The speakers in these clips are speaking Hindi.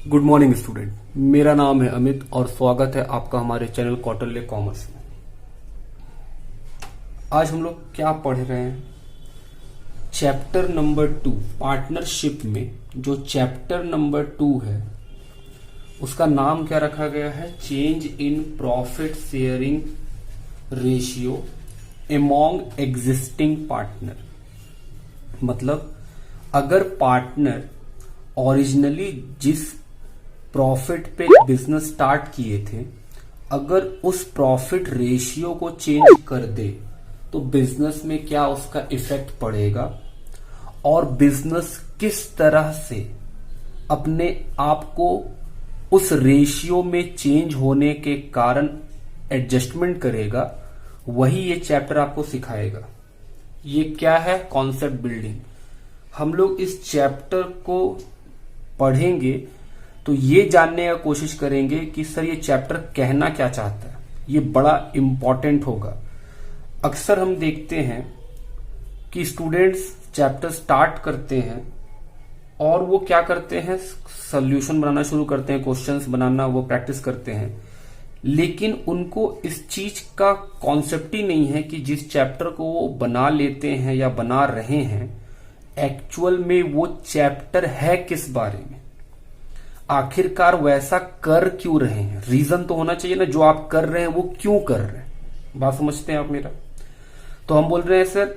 गुड मॉर्निंग स्टूडेंट, मेरा नाम है अमित और स्वागत है आपका हमारे चैनल क्वार्टरली कॉमर्स में। आज हम लोग क्या पढ़ रहे हैं? चैप्टर नंबर 2 पार्टनरशिप में जो चैप्टर नंबर 2 है उसका नाम क्या रखा गया है? Change in profit sharing ratio among existing partner. मतलब अगर पार्टनर ओरिजिनली जिस प्रॉफिट पे बिजनेस स्टार्ट किए थे, अगर उस प्रॉफिट रेशियो को चेंज कर दे तो बिजनेस में क्या उसका इफेक्ट पड़ेगा और बिजनेस किस तरह से अपने आप को उस रेशियो में चेंज होने के कारण एडजस्टमेंट करेगा, वही ये चैप्टर आपको सिखाएगा। ये क्या है? Concept building. हम लोग इस चैप्टर को पढ़ेंगे तो ये जानने का कोशिश करेंगे कि सर ये चैप्टर कहना क्या चाहता है। ये बड़ा इंपॉर्टेंट होगा। अक्सर हम देखते हैं कि स्टूडेंट्स चैप्टर स्टार्ट करते हैं और वो क्या करते हैं, सॉल्यूशन बनाना शुरू करते हैं, क्वेश्चंस बनाना वो प्रैक्टिस करते हैं, लेकिन उनको इस चीज का कॉन्सेप्ट ही नहीं है कि जिस चैप्टर को वो बना लेते हैं या बना रहे हैं एक्चुअल में वो चैप्टर है किस बारे में, आखिरकार वैसा कर क्यों रहे हैं। रीजन तो होना चाहिए ना, जो आप कर रहे हैं वो क्यों कर रहे हैं। बात समझते हैं आप मेरा? तो हम बोल रहे हैं सर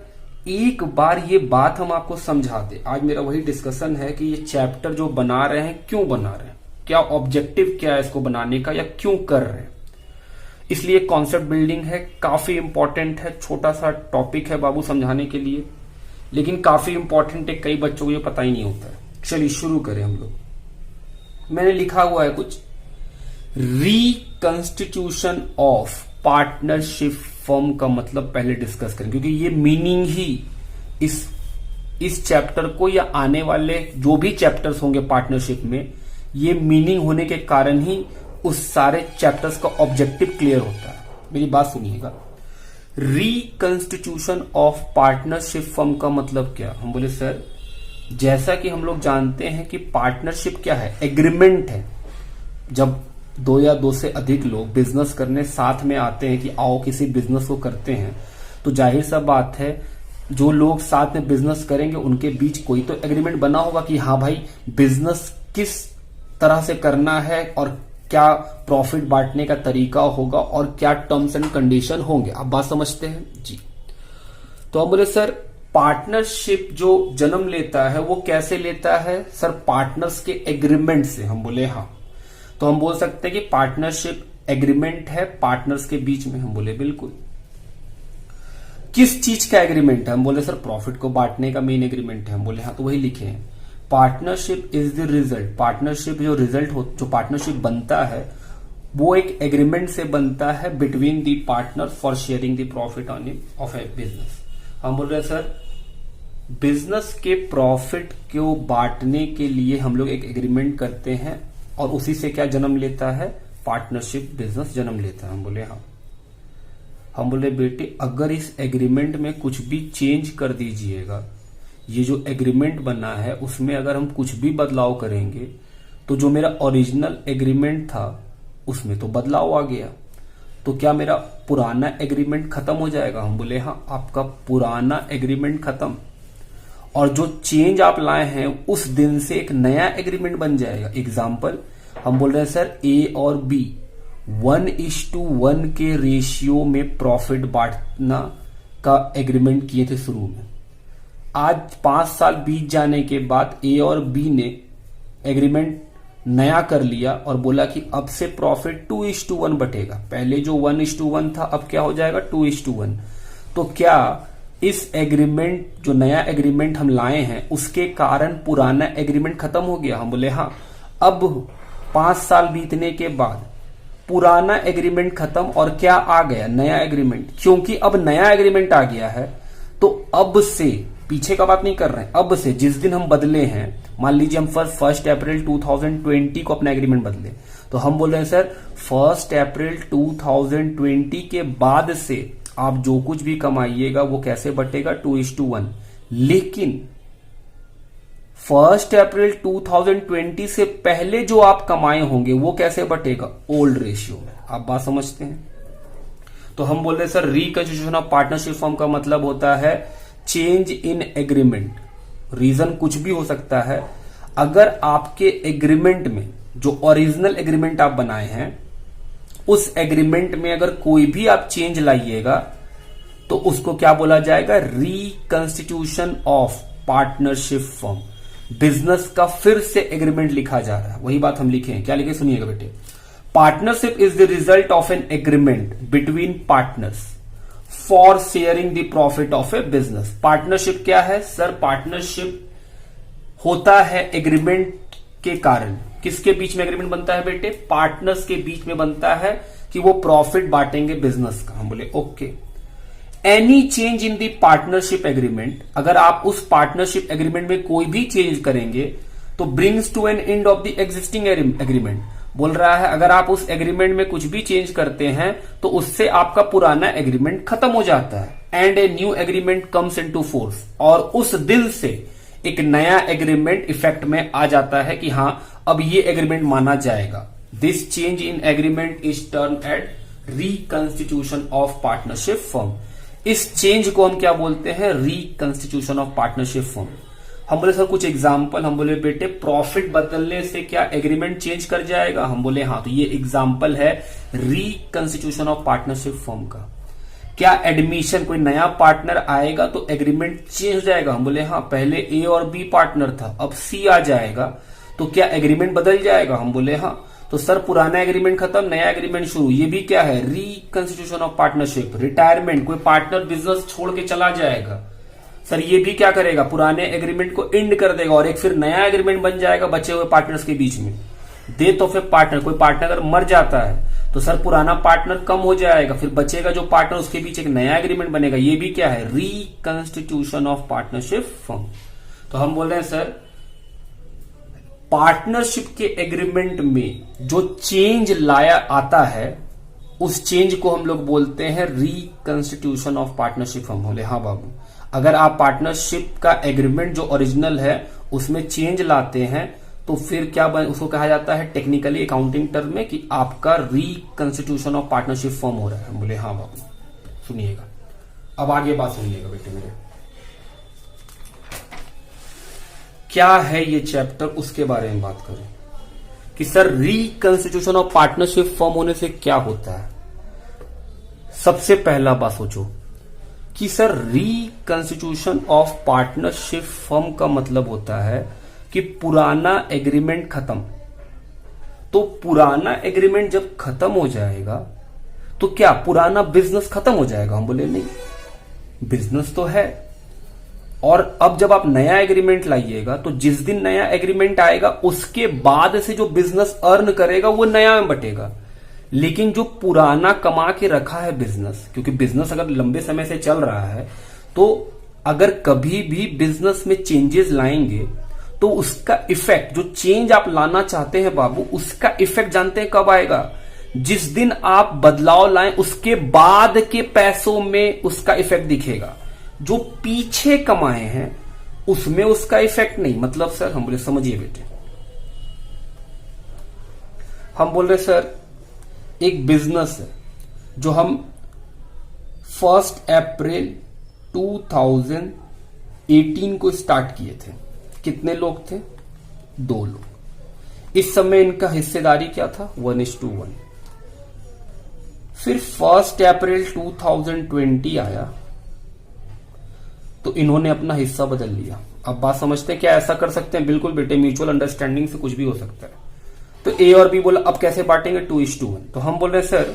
एक बार ये बात हम आपको समझा दे। आज मेरा वही डिस्कशन है कि ये चैप्टर जो बना रहे हैं क्यों बना रहे हैं, क्या ऑब्जेक्टिव क्या है इसको बनाने का या क्यों कर रहे हैं। इसलिए कॉन्सेप्ट बिल्डिंग है, काफी इंपॉर्टेंट है। छोटा सा टॉपिक है बाबू समझाने के लिए, लेकिन काफी इंपॉर्टेंट है। कई बच्चों को ये पता ही नहीं होता है। चलिए शुरू करें हम लोग। मैंने लिखा हुआ है कुछ, रिकंस्टिट्यूशन ऑफ पार्टनरशिप फर्म का मतलब पहले डिस्कस करें, क्योंकि ये मीनिंग ही इस चैप्टर को या आने वाले जो भी चैप्टर्स होंगे पार्टनरशिप में, ये मीनिंग होने के कारण ही उस सारे चैप्टर्स का ऑब्जेक्टिव क्लियर होता है। मेरी बात सुनिएगा। रिकंस्टिट्यूशन ऑफ पार्टनरशिप फर्म का मतलब क्या? हम बोले सर जैसा कि हम लोग जानते हैं कि पार्टनरशिप क्या है? एग्रीमेंट है। जब दो या दो से अधिक लोग बिजनेस करने साथ में आते हैं कि आओ किसी बिजनेस को करते हैं, तो जाहिर सा बात है जो लोग साथ में बिजनेस करेंगे उनके बीच कोई तो एग्रीमेंट बना होगा कि हाँ भाई बिजनेस किस तरह से करना है और क्या प्रॉफिट बांटने का तरीका होगा और क्या टर्म्स एंड कंडीशन होंगे। आप बात समझते हैं जी? तो हम बोले सर पार्टनरशिप जो जन्म लेता है वो कैसे लेता है? सर पार्टनर्स के एग्रीमेंट से। हम बोले हाँ। तो हम बोल सकते हैं कि पार्टनरशिप एग्रीमेंट है पार्टनर्स के बीच में। हम बोले बिल्कुल। किस चीज का एग्रीमेंट है? हम बोले सर प्रॉफिट को बांटने का मेन एग्रीमेंट है। हम बोले हाँ। तो वही लिखे हैं, partnership is the result. Partnership जो रिजल्ट हो, जो पार्टनरशिप बनता है वो एक एग्रीमेंट से बनता है between the partner for sharing the profit of A business. हम बोल रहे हैं सर बिजनेस के प्रॉफिट को बांटने के लिए हम लोग एक एग्रीमेंट करते हैं और उसी से क्या जन्म लेता है? पार्टनरशिप बिजनेस जन्म लेता है। हम बोले हाँ। हम बोले बेटे अगर इस एग्रीमेंट में कुछ भी चेंज कर दीजिएगा, ये जो एग्रीमेंट बना है उसमें अगर हम कुछ भी बदलाव करेंगे तो जो मेरा ओरिजिनल एग्रीमेंट था उसमें तो बदलाव आ गया, तो क्या मेरा पुराना एग्रीमेंट खत्म हो जाएगा? हम बोले हाँ, आपका पुराना एग्रीमेंट खत्म और जो चेंज आप लाए हैं उस दिन से एक नया एग्रीमेंट बन जाएगा। एग्जाम्पल हम बोल रहे हैं सर ए और बी 1:1 के रेशियो में प्रॉफिट बांटना का एग्रीमेंट किए थे शुरू में। आज 5 साल बीत जाने के बाद ए और बी ने एग्रीमेंट नया कर लिया और बोला कि अब से प्रॉफिट 2:1 बटेगा। पहले जो 1:1 था अब क्या हो जाएगा? 2:1। तो क्या इस एग्रीमेंट जो नया एग्रीमेंट हम लाए हैं उसके कारण पुराना एग्रीमेंट खत्म हो गया? हम बोले हाँ। अब 5 साल बीतने के बाद पुराना एग्रीमेंट खत्म और क्या आ गया? नया एग्रीमेंट। क्योंकि अब नया एग्रीमेंट आ गया है तो अब से, पीछे का बात नहीं कर रहे हैं, अब से जिस दिन हम बदले हैं, मान लीजिए हम 1 अप्रैल 2020 को अपना एग्रीमेंट बदले, तो हम बोल रहे हैं सर 1 अप्रैल 2020 के बाद से आप जो कुछ भी कमाइएगा वो कैसे बटेगा? 2:1। लेकिन 1 अप्रैल 2020 से पहले जो आप कमाए होंगे वो कैसे बटेगा, ओल्ड रेशियो में। आप बात समझते हैं। तो हम बोल रहे sir reconstitution of partnership form का मतलब होता है चेंज इन एग्रीमेंट। रीजन कुछ भी हो सकता है। अगर आपके एग्रीमेंट में जो ओरिजिनल एग्रीमेंट आप बनाए हैं उस एग्रीमेंट में अगर कोई भी आप चेंज लाइएगा तो उसको क्या बोला जाएगा, reconstitution of partnership form. Business का फिर से एग्रीमेंट लिखा जा रहा है, वही बात हम लिखे हैं। क्या लिखे सुनिएगा बेटे, partnership is the result of an agreement between partners for sharing the profit of A business. Partnership क्या है सर, पार्टनरशिप होता है एग्रीमेंट के कारण। किसके बीच में एग्रीमेंट बनता है बेटे, पार्टनर्स के बीच में बनता है कि वो प्रॉफिट बांटेंगे बिजनेस का। हम बोले okay. Any change in the partnership agreement, अगर आप उस पार्टनरशिप एग्रीमेंट में कोई भी चेंज करेंगे तो brings to an end of the existing agreement. बोल रहा है अगर आप उस एग्रीमेंट में कुछ भी चेंज करते हैं तो उससे आपका पुराना एग्रीमेंट खत्म हो जाता है। And a new agreement comes into force, और उस दिन से एक नया एग्रीमेंट इफेक्ट में आ जाता है कि हां अब ये एग्रीमेंट माना जाएगा। This change in agreement is term at reconstitution of partnership form. इस चेंज को हम क्या बोलते हैं, रिकंस्टिट्यूशन ऑफ पार्टनरशिप फॉर्म। हम बोले सर कुछ एग्जाम्पल। हम बोले बेटे प्रॉफिट बदलने से क्या एग्रीमेंट चेंज कर जाएगा, हम बोले हाँ। तो ये एग्जाम्पल है रिकंस्टिट्यूशन ऑफ पार्टनरशिप फॉर्म का। क्या एडमिशन, कोई नया पार्टनर आएगा तो एग्रीमेंट चेंज हो जाएगा, हम बोले हाँ। पहले ए और बी पार्टनर था, अब सी आ जाएगा तो क्या एग्रीमेंट बदल जाएगा, हम बोले हाँ। तो सर पुराना एग्रीमेंट खत्म, नया एग्रीमेंट शुरू, ये भी क्या है, रिकंस्टिट्यूशन ऑफ पार्टनरशिप। रिटायरमेंट, कोई पार्टनर बिजनेस छोड़ के चला जाएगा, सर ये भी क्या करेगा, पुराने एग्रीमेंट को एंड कर देगा और एक फिर नया एग्रीमेंट बन जाएगा बचे हुए पार्टनर्स के बीच में। डेथ ऑफ ए पार्टनर, कोई पार्टनर अगर मर जाता है तो सर पुराना पार्टनर कम हो जाएगा, फिर बचेगा जो पार्टनर उसके बीच एक नया एग्रीमेंट बनेगा। ये भी क्या है, रिकंस्टिट्यूशन ऑफ पार्टनरशिप फॉर्म। तो हम बोल रहे हैं सर पार्टनरशिप के एग्रीमेंट में जो चेंज लाया आता है उस चेंज को हम लोग बोलते हैं रिकंस्टिट्यूशन ऑफ पार्टनरशिप फॉर्म। बोले हाँ बाबू, अगर आप पार्टनरशिप का एग्रीमेंट जो ओरिजिनल है उसमें चेंज लाते हैं तो फिर क्या उसको कहा जाता है टेक्निकली अकाउंटिंग टर्म में कि आपका रिकंस्टिट्यूशन ऑफ पार्टनरशिप फॉर्म हो रहा है। बोले हाँ बाबू। सुनिएगा अब आगे बात सुनिएगा बेटे मेरे, क्या है ये चैप्टर उसके बारे में बात करें कि sir reconstitution of partnership form होने से क्या होता है। सबसे पहला बात सोचो कि sir reconstitution of partnership firm का मतलब होता है कि पुराना एग्रीमेंट खत्म। तो पुराना एग्रीमेंट जब खत्म हो जाएगा तो क्या पुराना बिजनेस खत्म हो जाएगा, हम बोले नहीं, बिजनेस तो है। और अब जब आप नया एग्रीमेंट लाइएगा तो जिस दिन नया एग्रीमेंट आएगा उसके बाद से जो बिजनेस अर्न करेगा वो नया में बटेगा। लेकिन जो पुराना कमा के रखा है बिजनेस, क्योंकि बिजनेस अगर लंबे समय से चल रहा है तो अगर कभी भी बिजनेस में चेंजेस लाएंगे तो उसका इफेक्ट, जो चेंज आप लाना चाहते हैं बाबू, उसका इफेक्ट जानते हैं कब आएगा, जिस दिन आप बदलाव लाएं उसके बाद के पैसों में उसका इफेक्ट दिखेगा। जो पीछे कमाए हैं उसमें उसका इफेक्ट नहीं। मतलब सर हम बोले समझिए बेटे, हम बोल रहे सर एक बिजनेस है जो हम 1 अप्रैल 2018 को स्टार्ट किए थे। कितने लोग थे, 2 लोग। इस समय इनका हिस्सेदारी क्या था, 1:1। फिर 1 अप्रैल 2020 आया तो इन्होंने अपना हिस्सा बदल लिया। अब बात समझते हैं, क्या ऐसा कर सकते हैं, बिल्कुल बेटे, म्यूचुअल अंडरस्टैंडिंग से कुछ भी हो सकता है। तो ए और बी बोला अब कैसे बांटेंगे, 2:1। तो हम बोल रहे हैं सर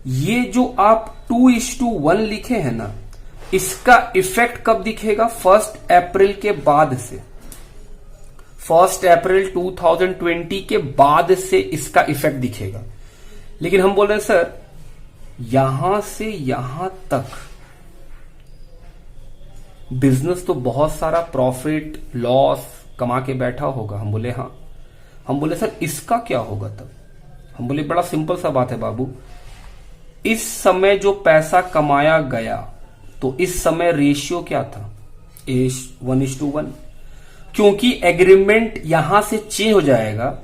ये जो आप 2:1 लिखे हैं ना, इसका इफेक्ट कब दिखेगा, 1 अप्रैल के बाद से। 1 अप्रैल 2020 के बाद से इसका इफेक्ट दिखेगा। लेकिन हम बोल रहे हैं सर यहां से यहां तक बिजनेस तो बहुत सारा प्रॉफिट लॉस कमा के बैठा होगा, हम बोले हाँ। हम बोले सर इसका क्या होगा तब, हम बोले बड़ा सिंपल सा बात है बाबू, इस समय जो पैसा कमाया गया तो इस समय रेशियो क्या था, 1:1। क्योंकि एग्रीमेंट यहां से चेंज हो जाएगा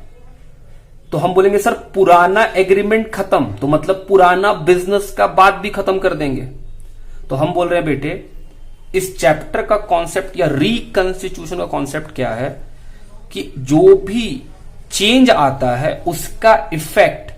तो हम बोलेंगे सर पुराना एग्रीमेंट खत्म, तो मतलब पुराना बिजनेस का बात भी खत्म कर देंगे। तो हम बोल रहे हैं बेटे इस चैप्टर का कॉन्सेप्ट या रिकंस्टिट्यूशन का कॉन्सेप्ट क्या है कि जो भी चेंज आता है उसका इफेक्ट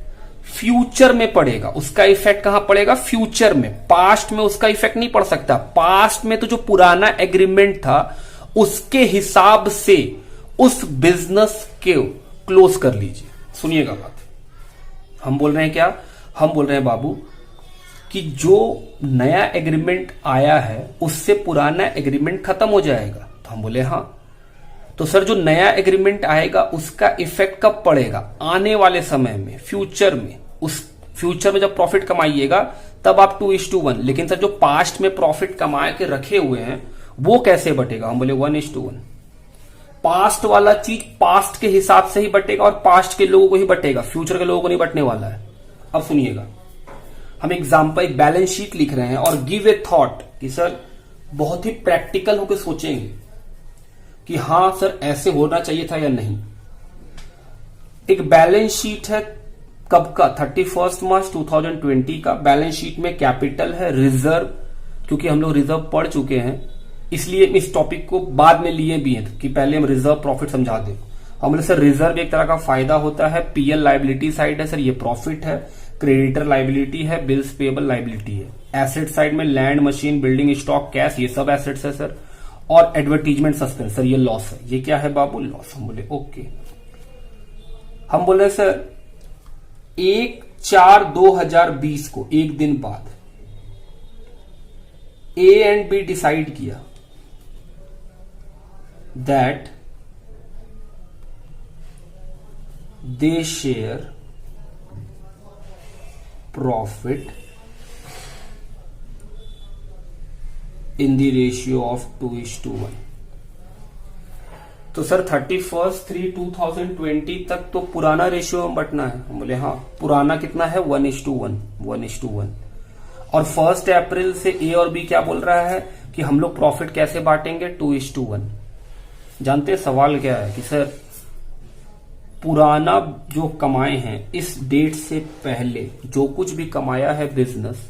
फ्यूचर में पड़ेगा। उसका इफेक्ट कहां पड़ेगा? फ्यूचर में। पास्ट में उसका इफेक्ट नहीं पड़ सकता। पास्ट में तो जो पुराना एग्रीमेंट था उसके हिसाब से उस बिजनेस को क्लोज कर लीजिए। सुनिएगा बात, हम बोल रहे हैं क्या? हम बोल रहे हैं बाबू कि जो नया एग्रीमेंट आया है उससे पुराना एग्रीमेंट खत्म हो जाएगा। तो हम बोले हाँ। तो सर जो नया एग्रीमेंट आएगा उसका इफेक्ट कब पड़ेगा? आने वाले समय में, फ्यूचर में। उस फ्यूचर में जब प्रॉफिट कमाइएगा तब आप 2:1। लेकिन सर जो पास्ट में प्रॉफिट कमा के रखे हुए हैं वो कैसे बटेगा? हम बोले 1:1। पास्ट वाला चीज पास्ट के हिसाब से ही बटेगा और पास्ट के लोगों को ही बटेगा, फ्यूचर के लोगों को नहीं बटने वाला है। अब सुनिएगा, हम एग्जाम्पल एक बैलेंस शीट लिख रहे हैं और गिव ए थॉट कि सर बहुत ही प्रैक्टिकल होकर सोचेंगे कि हाँ सर ऐसे होना चाहिए था या नहीं। एक बैलेंस शीट है कब का? 31 मार्च 2020 का। बैलेंस शीट में कैपिटल है, रिजर्व, क्योंकि हम लोग रिजर्व पढ़ चुके हैं इसलिए इस टॉपिक को बाद में लिए भी हैं कि पहले हम रिजर्व प्रॉफिट समझा दें। हम सर रिजर्व एक तरह का फायदा होता है, पीएल लाइबिलिटी साइड है सर, ये प्रॉफिट है, क्रेडिटर लाइबिलिटी है, बिल्स पेबल लाइबिलिटी है। एसेट साइड में land, machine, building, stock, cash, ये सब एसेट्स है सर। और एडवर्टीजमेंट सस्पेंस सर, ये लॉस है। ये क्या है बाबू? लॉस। हम बोले ओके। हम बोले सर 1/4/2020 को, एक दिन बाद, ए एंड बी डिसाइड किया that they share profit in the ratio of 2:1। तो सर 31/3/2020 तक तो पुराना रेशियो में बटना है। हम बोले हाँ। पुराना कितना है? 1:1। और 1 अप्रैल से ए और बी क्या बोल रहा है कि हम लोग प्रॉफिट कैसे बांटेंगे? 2:1। जानते हैं सवाल क्या है कि सर पुराना जो कमाए हैं इस डेट से पहले जो कुछ भी कमाया है बिजनेस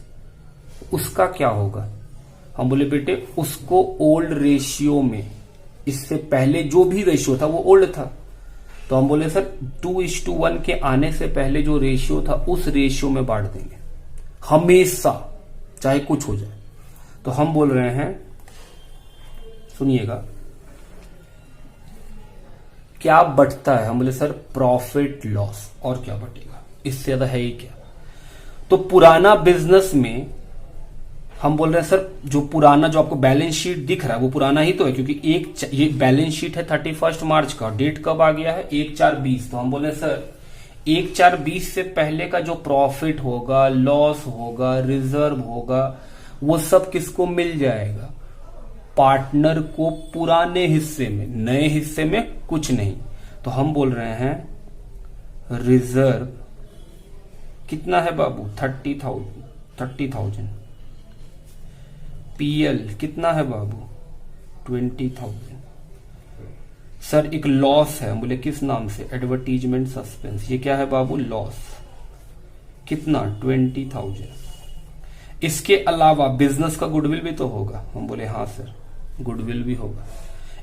उसका क्या होगा? हम बोले बेटे उसको ओल्ड रेशियो में, इससे पहले जो भी रेशियो था वो ओल्ड था। तो हम बोले सर 2:1 के आने से पहले जो रेशियो था उस रेशियो में बांट देंगे हमेशा, चाहे कुछ हो जाए। तो हम बोल रहे हैं, सुनिएगा, क्या बटता है? हम बोले सर प्रॉफिट लॉस। और क्या बटेगा? इससे ज्यादा है ही क्या? तो पुराना बिजनेस में हम बोल रहे हैं सर जो पुराना जो आपको बैलेंस शीट दिख रहा है वो पुराना ही तो है, क्योंकि ये बैलेंस शीट है 31 मार्च का। डेट कब आ गया है? 1/4/20। तो हम बोले सर 1/4/20 से पहले का जो प्रॉफिट होगा, लॉस होगा, रिजर्व होगा, वो सब किसको मिल जाएगा? पार्टनर को पुराने हिस्से में, नए हिस्से में कुछ नहीं। तो हम बोल रहे हैं रिजर्व कितना है बाबू? 30,000। पीएल कितना है बाबू? 20,000। सर एक लॉस है, बोले किस नाम से? Advertisement suspense. ये क्या है बाबू? लॉस। कितना? 20,000। इसके अलावा बिजनेस का गुडविल भी तो होगा। हम बोले हाँ सर गुडविल भी होगा।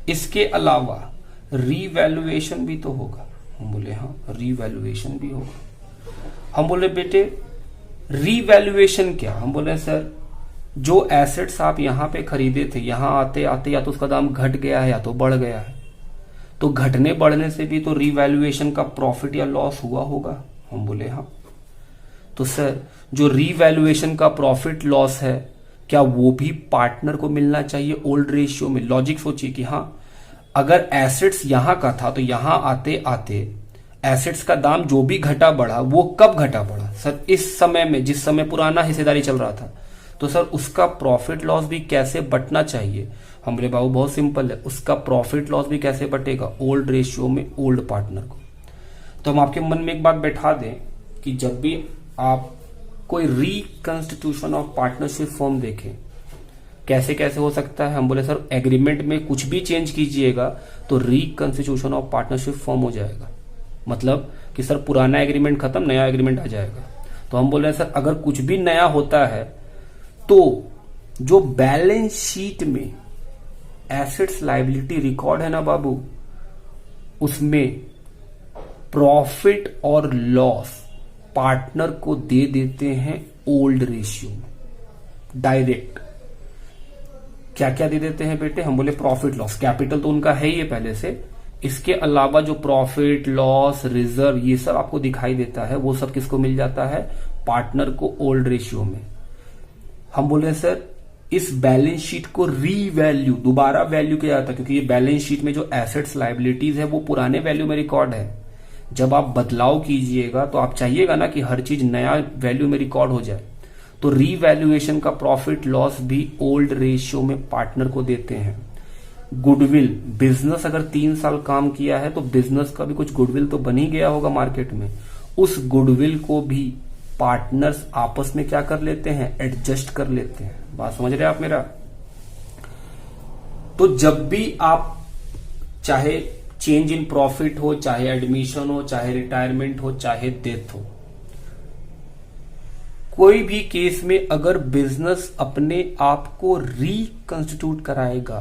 इसके अलावा रीवैल्यूएशन भी तो होगा। हम बोले हाँ रीवैल्यूएशन भी होगा। हम बोले बेटे रीवैल्यूएशन क्या? हम बोले सर जो एसेट्स आप यहां पे खरीदे थे, यहां आते आते या तो उसका दाम घट गया है या तो बढ़ गया है। तो घटने बढ़ने से भी तो रीवैल्यूएशन का प्रॉफिट या लॉस हुआ होगा। हम बोले हाँ। तो सर जो रीवैल्यूएशन का प्रॉफिट लॉस है क्या वो भी पार्टनर को मिलना चाहिए ओल्ड रेशियो में? लॉजिक सोचिए कि हाँ अगर एसेट्स यहां का था तो यहां आते आते एसेट्स का दाम जो भी घटा बढ़ा वो कब घटा बढ़ा? सर इस समय में, जिस समय पुराना हिस्सेदारी चल रहा था। तो सर उसका प्रॉफिट लॉस भी कैसे बटना चाहिए? हम बोले बाबू बहुत सिंपल है, उसका प्रॉफिट लॉस भी कैसे बटेगा? ओल्ड रेशियो में ओल्ड पार्टनर को। तो हम आपके मन में एक बात बैठा दें कि जब भी आप कोई रिकंस्टिट्यूशन ऑफ पार्टनरशिप फॉर्म देखें कैसे कैसे हो सकता है? हम बोले सर एग्रीमेंट में कुछ भी चेंज कीजिएगा तो रिकंस्टिट्यूशन ऑफ पार्टनरशिप फॉर्म हो जाएगा। मतलब कि सर पुराना एग्रीमेंट खत्म, नया एग्रीमेंट आ जाएगा। तो हम बोल रहे हैं सर अगर कुछ भी नया होता है तो जो बैलेंस शीट में एसेट्स लायबिलिटी रिकॉर्ड है ना बाबू, उसमें प्रॉफिट और लॉस पार्टनर को दे देते हैं ओल्ड रेशियो में डायरेक्ट। क्या क्या दे देते हैं बेटे? हम बोले प्रॉफिट लॉस, कैपिटल तो उनका है ही पहले से, इसके अलावा जो प्रॉफिट लॉस रिजर्व ये सब आपको दिखाई देता है वो सब किसको मिल जाता है? पार्टनर को ओल्ड रेशियो में। हम बोल रहे हैं सर इस बैलेंस शीट को रीवैल्यू, दोबारा वैल्यू किया जाता है, क्योंकि ये बैलेंस शीट में जो एसेट्स लायबिलिटीज है वो पुराने वैल्यू में रिकॉर्ड है। जब आप बदलाव कीजिएगा तो आप चाहिएगा ना कि हर चीज नया वैल्यू में रिकॉर्ड हो जाए, तो रीवैल्यूएशन का प्रॉफिट लॉस भी ओल्ड रेशियो में पार्टनर को देते हैं। गुडविल, बिजनेस अगर 3 साल काम किया है तो बिजनेस का भी कुछ गुडविल तो बन ही गया होगा मार्केट में, उस गुडविल को भी पार्टनर्स आपस में क्या कर लेते हैं? एडजस्ट कर लेते हैं। बात समझ रहे आप मेरा? तो जब भी आप चाहे चेंज इन प्रॉफिट हो, चाहे एडमिशन हो, चाहे रिटायरमेंट हो, चाहे डेथ हो, कोई भी केस में अगर बिजनेस अपने आप को रिकंस्टिट्यूट कराएगा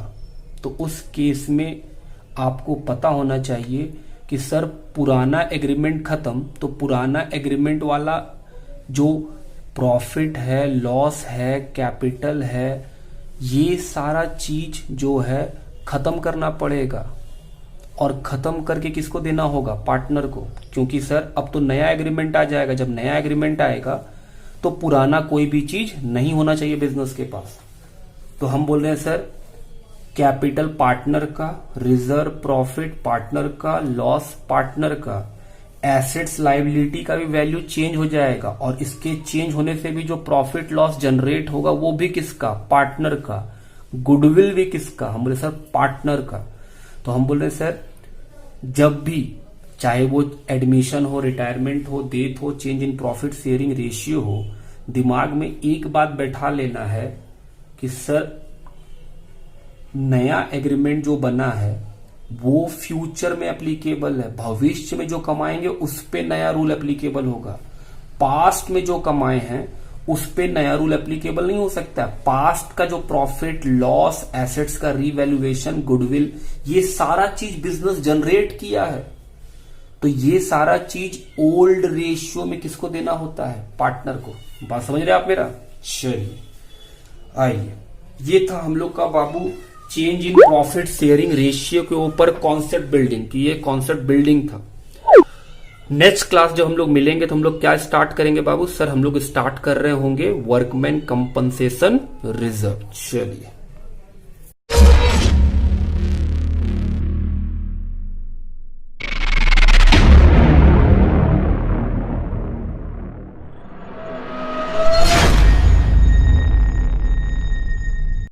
तो उस केस में आपको पता होना चाहिए कि सर पुराना एग्रीमेंट खत्म, तो पुराना एग्रीमेंट वाला जो प्रॉफिट है, लॉस है, कैपिटल है, ये सारा चीज जो है खत्म करना पड़ेगा। और खत्म करके किसको देना होगा? पार्टनर को, क्योंकि सर अब तो नया एग्रीमेंट आ जाएगा। जब नया एग्रीमेंट आएगा तो पुराना कोई भी चीज नहीं होना चाहिए बिजनेस के पास। तो हम बोल रहे हैं सर कैपिटल पार्टनर का, रिजर्व प्रॉफिट पार्टनर का, लॉस पार्टनर का, एसेट्स लायबिलिटी का भी वैल्यू चेंज हो जाएगा, और इसके चेंज होने से भी जो प्रॉफिट लॉस जनरेट होगा वो भी किसका? पार्टनर का। गुडविल भी किसका? हम बोले सर पार्टनर का। तो हम बोल रहे सर जब भी चाहे वो एडमिशन हो, रिटायरमेंट हो, डेथ हो, change in profit sharing ratio हो, दिमाग में एक बात बैठा लेना है कि सर नया एग्रीमेंट जो बना है वो फ्यूचर में एप्लीकेबल है। भविष्य में जो कमाएंगे उस पे नया रूल एप्लीकेबल होगा। पास्ट में जो कमाए हैं उस पे नया रूल एप्लीकेबल नहीं हो सकता। पास्ट का जो प्रॉफिट लॉस, एसेट्स का रीवैल्यूएशन, गुडविल, ये सारा चीज बिजनेस जनरेट किया है, तो ये सारा चीज ओल्ड रेशियो में किसको देना होता है? पार्टनर को। बात समझ रहे आप मेरा? चलिए आइए, ये था हम लोग का बाबू change in profit sharing ratio के ऊपर कॉन्सेप्ट बिल्डिंग की। ये कॉन्सेप्ट बिल्डिंग था। नेक्स्ट क्लास जब हम लोग मिलेंगे तो हम लोग क्या स्टार्ट करेंगे बाबू? सर हम लोग स्टार्ट कर रहे होंगे वर्कमैन कंपनसेशन रिजर्व। चलिए